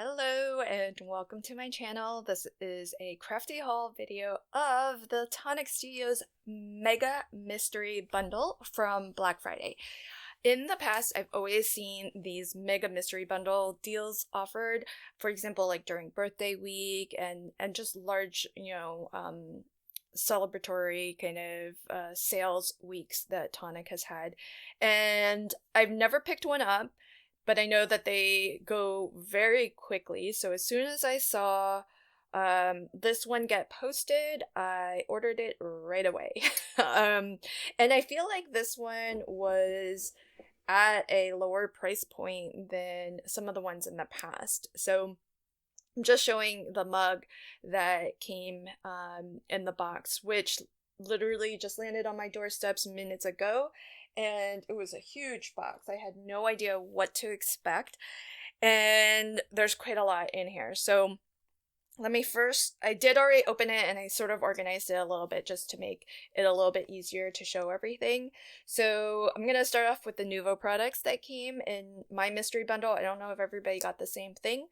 Hello and welcome to my channel. This is a Crafty haul video of the Tonic Studios Mega Mystery Bundle from Black Friday. In the past, I've always seen these Mega Mystery Bundle deals offered, for example, like during birthday week and just large, celebratory kind of sales weeks that Tonic has had. And I've never picked one up, but I know that they go very quickly. So as soon as I saw this one get posted, I ordered it right away. And I feel like this one was at a lower price point than some of the ones in the past. So I'm just showing the mug that came in the box, which literally just landed on my doorsteps minutes ago. And it was a huge box. I had no idea what to expect. And there's quite a lot in here. So I did already open it and I sort of organized it a little bit just to make it a little bit easier to show everything. So I'm going to start off with the Nuvo products that came in my mystery bundle. I don't know if everybody got the same thing,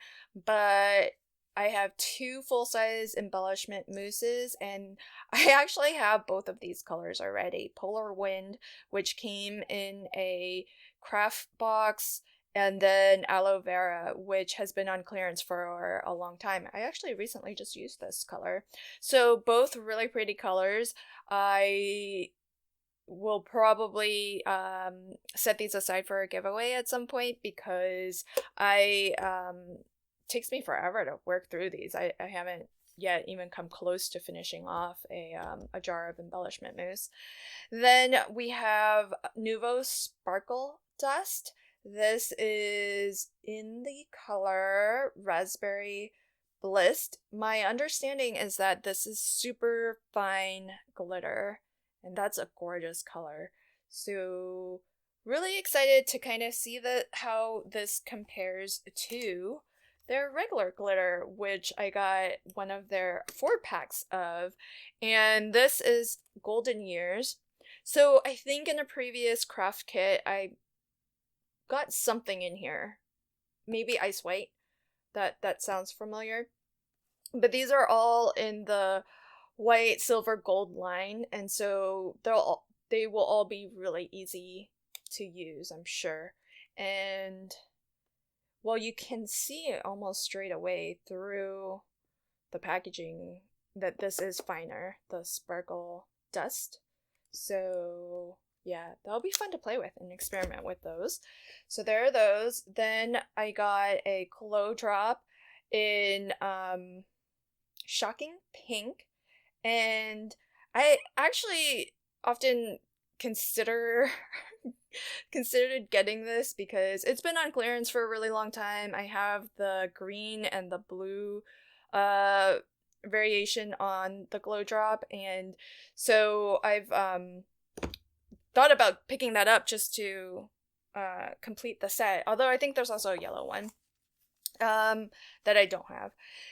but I have two full-size embellishment mousses, and I actually have both of these colors already. Polar Wind, which came in a craft box, and then Aloe Vera, which has been on clearance for a long time. I actually recently just used this color. So both really pretty colors. I will probably set these aside for a giveaway at some point because takes me forever to work through these. I haven't yet even come close to finishing off a jar of embellishment mousse. Then we have Nuvo Sparkle Dust. This is in the color Raspberry Bliss. My understanding is that this is super fine glitter, and that's a gorgeous color. So really excited to kind of see how this compares to their regular glitter, which I got one of their 4-packs of, and this is Golden Years. So I think in a previous craft kit, I got something in here. Maybe Ice White. That sounds familiar. But these are all in the white, silver, gold line, and so they will all be really easy to use, I'm sure. And well, you can see almost straight away through the packaging that this is finer, the Sparkle Dust. So yeah, that'll be fun to play with and experiment with those. So there are those. Then I got a glow drop in Shocking Pink, and I actually often considered getting this because it's been on clearance for a really long time. I have the green and the blue variation on the glow drop, and so I've thought about picking that up just to complete the set, although I think there's also a yellow one that I don't have.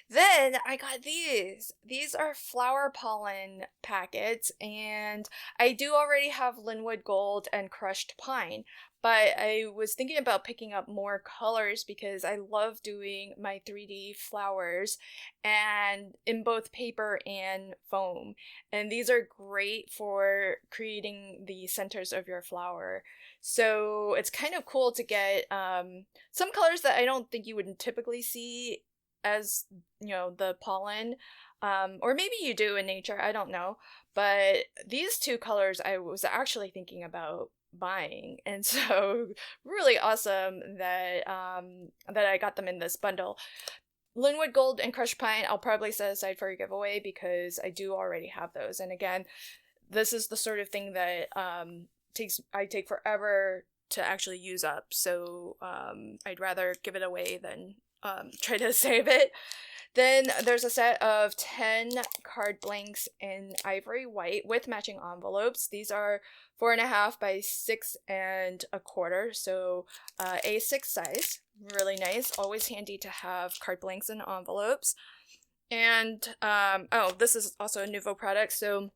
Then I got these. These are flower pollen packets, and I do already have Linwood Gold and Crushed Pine, but I was thinking about picking up more colors because I love doing my 3D flowers and in both paper and foam. And these are great for creating the centers of your flower. So it's kind of cool to get some colors that I don't think you would typically see as, the pollen, or maybe you do in nature, I don't know. But these two colors I was actually thinking about buying, and so really awesome that I got them in this bundle. Linwood Gold and Crushed Pine I'll probably set aside for a giveaway because I do already have those. And again, this is the sort of thing that I take forever to actually use up, so I'd rather give it away than try to save it. Then there's a set of 10 card blanks in ivory white with matching envelopes. These are 4.5 by 6.25, so A6 size. Really nice. Always handy to have card blanks and envelopes. And this is also a Nuvo product, so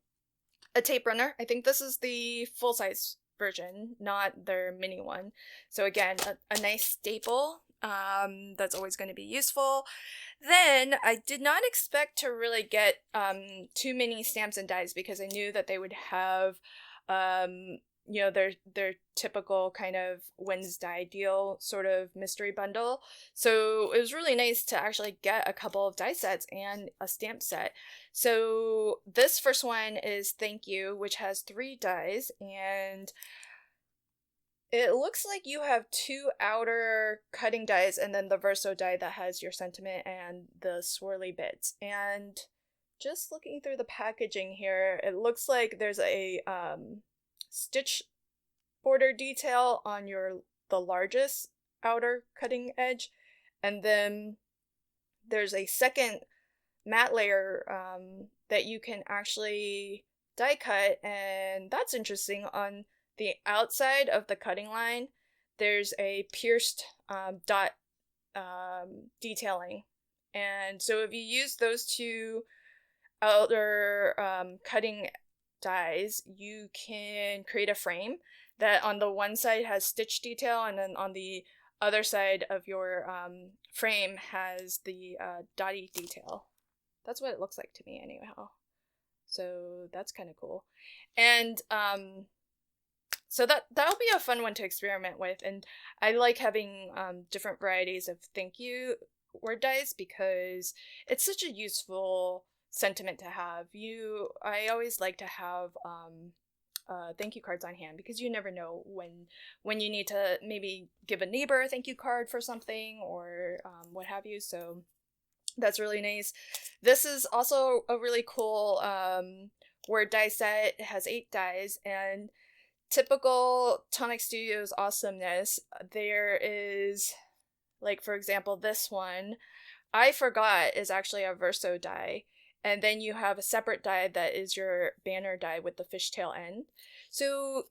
a tape runner. I think this is the full-size version, not their mini one. So again, a nice staple that's always going to be useful. Then I did not expect to really get too many stamps and dies because I knew that they would have their typical kind of Wednesday deal sort of mystery bundle. So it was really nice to actually get a couple of die sets and a stamp set. So this first one is Thank You, which has 3 dies, and it looks like you have 2 outer cutting dies and then the verso die that has your sentiment and the swirly bits. And just looking through the packaging here, it looks like there's a stitch border detail on the largest outer cutting edge, and then there's a second matte layer that you can actually die cut, and that's interesting. On the outside of the cutting line, there's a pierced dot detailing, and so if you use those 2 outer cutting dies, you can create a frame that on the one side has stitch detail, and then on the other side of your frame has the dotty detail. That's what it looks like to me anyhow. So that's kind of cool. And so that'll be a fun one to experiment with. And I like having different varieties of thank you word dies because it's such a useful sentiment to have. I always like to have thank you cards on hand because you never know when you need to maybe give a neighbor a thank you card for something or what have you. So that's really nice. This is also a really cool word die set. It has 8 dies, and typical Tonic Studios awesomeness, there is, like, for example, this one, I Forgot, is actually a verso die. And then you have a separate die that is your banner die with the fishtail end. So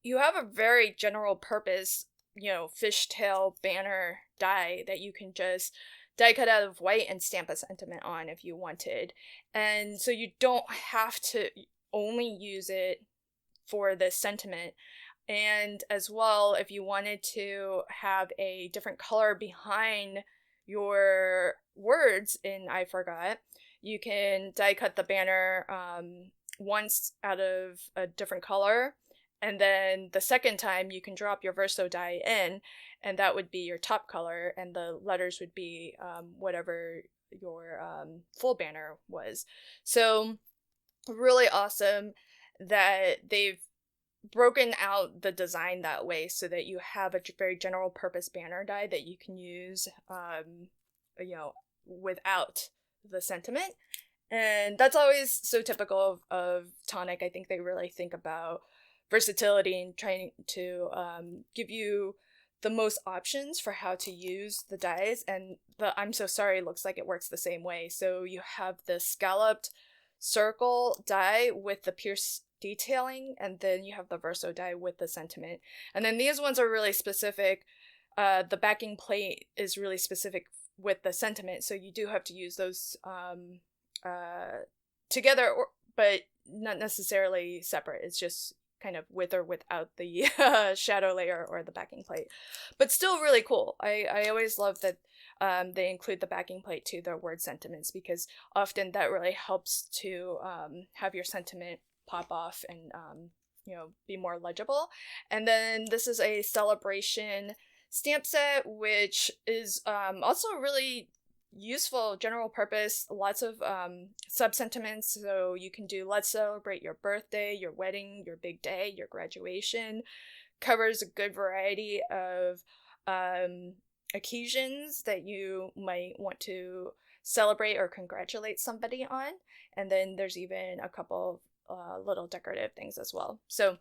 you have a very general purpose, fishtail banner die that you can just die cut out of white and stamp a sentiment on if you wanted. And so you don't have to only use it for this sentiment. And as well, if you wanted to have a different color behind your words in I Forgot, you can die cut the banner once out of a different color, and then the second time you can drop your verso die in, and that would be your top color, and the letters would be whatever your full banner was. So really awesome that they've broken out the design that way so that you have a very general purpose banner die that you can use without the sentiment. And that's always so typical of Tonic. I think they really think about versatility and trying to give you the most options for how to use the dies, and the I'm So Sorry looks like it works the same way. So you have the scalloped circle die with the pierced detailing, and then you have the verso die with the sentiment. And then these ones are really specific. The backing plate is really specific with the sentiment, so you do have to use those together, but not necessarily separate. It's just kind of with or without the shadow layer or the backing plate, but still really cool. I always love that they include the backing plate to their word sentiments, because often that really helps to have your sentiment pop off and be more legible. And then this is a celebration stamp set, which is also really useful, general purpose, lots of sub-sentiments. So you can do let's celebrate your birthday, your wedding, your big day, your graduation. Covers a good variety of occasions that you might want to celebrate or congratulate somebody on. And then there's even a couple little decorative things as well. So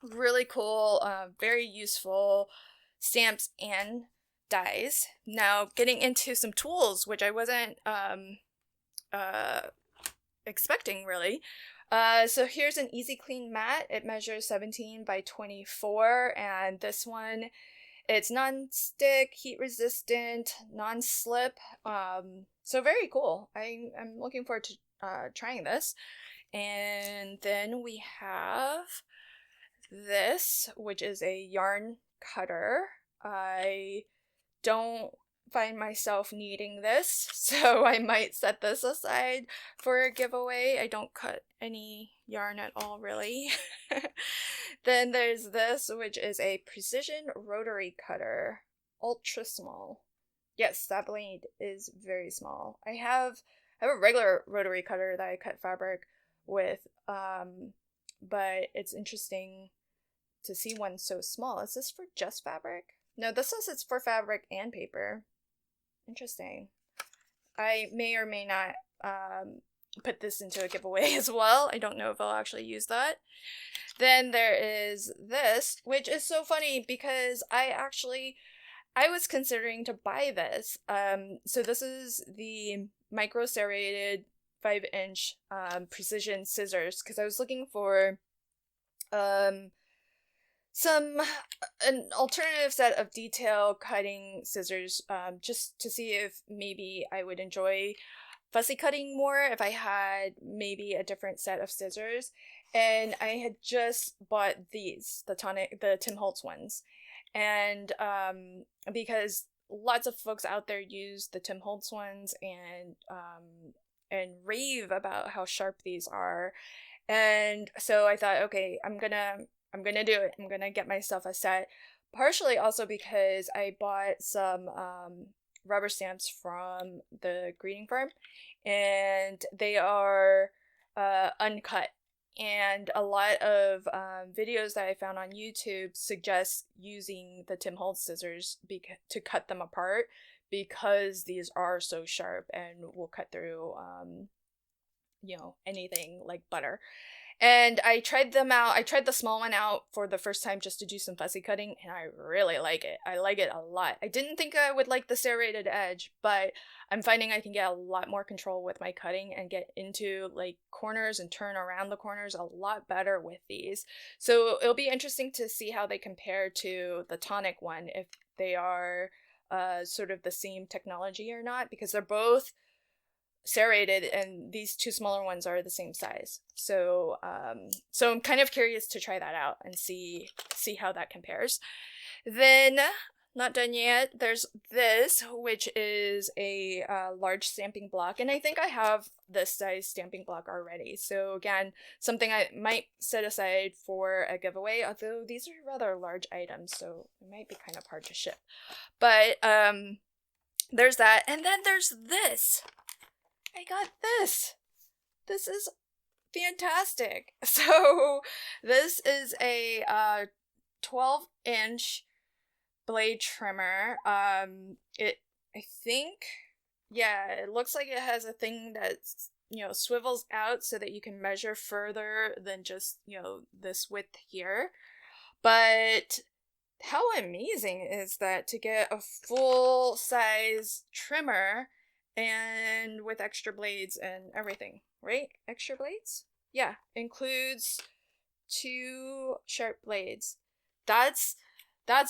really cool, very useful stamps and dies. Now getting into some tools, which I wasn't expecting really. So here's an Easy Clean mat. It measures 17 by 24, and this one, it's non-stick, heat resistant, non-slip. So very cool. I'm looking forward to trying this. And then we have this, which is a yarn cutter. I don't find myself needing this, so I might set this aside for a giveaway. I don't cut any yarn at all, really. Then there's this, which is a precision rotary cutter, ultra small. Yes, that blade is very small. I have a regular rotary cutter that I cut fabric with, but it's interesting to see one so small. Is this for just fabric? No, this says it's for fabric and paper. Interesting. I may or may not put this into a giveaway as well. I don't know if I'll actually use that. Then there is this, which is so funny because I was considering to buy this. So this is the micro serrated 5-inch precision scissors, because I was looking for an alternative set of detail cutting scissors, just to see if maybe I would enjoy fussy cutting more if I had maybe a different set of scissors. And I had just bought these, the Tim Holtz ones, and because lots of folks out there use the Tim Holtz ones and rave about how sharp these are. And so I thought, okay, I'm gonna do it. I'm gonna get myself a set, partially also because I bought some rubber stamps from the greeting firm, and they are uncut. And a lot of videos that I found on YouTube suggest using the Tim Holtz scissors to cut them apart, because these are so sharp and will cut through anything like butter. And I tried them out. I tried the small one out for the first time just to do some fussy cutting, and I really like it. I like it a lot. I didn't think I would like the serrated edge, but I'm finding I can get a lot more control with my cutting and get into like corners and turn around the corners a lot better with these. So it'll be interesting to see how they compare to the Tonic one, if they are sort of the same technology or not, because they're both serrated and these two smaller ones are the same size. So I'm kind of curious to try that out and see how that compares. Then, not done yet, there's this, which is a large stamping block, and I think I have this size stamping block already. So again, something I might set aside for a giveaway, although these are rather large items, so it might be kind of hard to ship. But there's that, and then there's this. I got this. This is fantastic. So this is a 12-inch blade trimmer. It looks like it has a thing that swivels out so that you can measure further than just this width here. But how amazing is that, to get a full size trimmer and with extra blades and everything, right? Extra blades? Yeah, includes 2 sharp blades. That's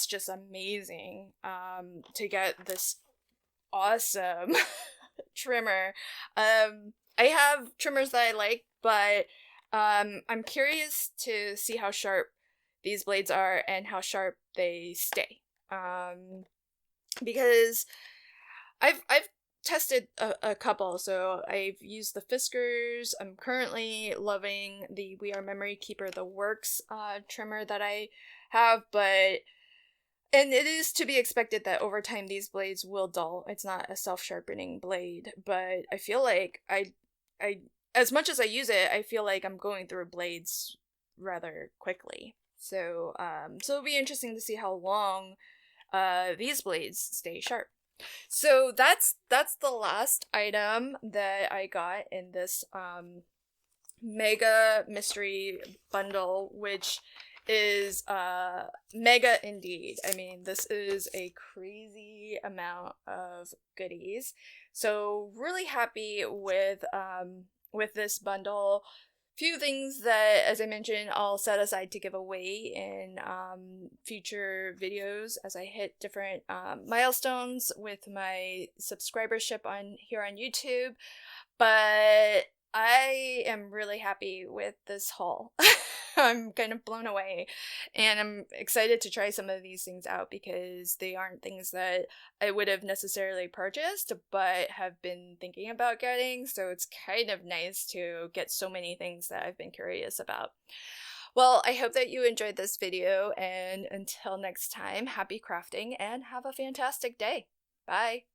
just amazing, to get this awesome trimmer. I have trimmers that I like, but I'm curious to see how sharp these blades are and how sharp they stay. Because I've tested a couple. So I've used the Fiskars. I'm currently loving the We Are Memory Keeper The Works trimmer that I have, and it is to be expected that over time these blades will dull. It's not a self-sharpening blade, but I feel like I as much as I use it, I feel like I'm going through blades rather quickly. So it'll be interesting to see how long these blades stay sharp. So that's the last item that I got in this mega mystery bundle, which is mega indeed. I mean, this is a crazy amount of goodies. So really happy with this bundle. Few things that, as I mentioned, I'll set aside to give away in future videos as I hit different milestones with my subscribership here on YouTube. But I am really happy with this haul. I'm kind of blown away, and I'm excited to try some of these things out because they aren't things that I would have necessarily purchased, but have been thinking about getting, so it's kind of nice to get so many things that I've been curious about. Well, I hope that you enjoyed this video, and until next time, happy crafting and have a fantastic day. Bye!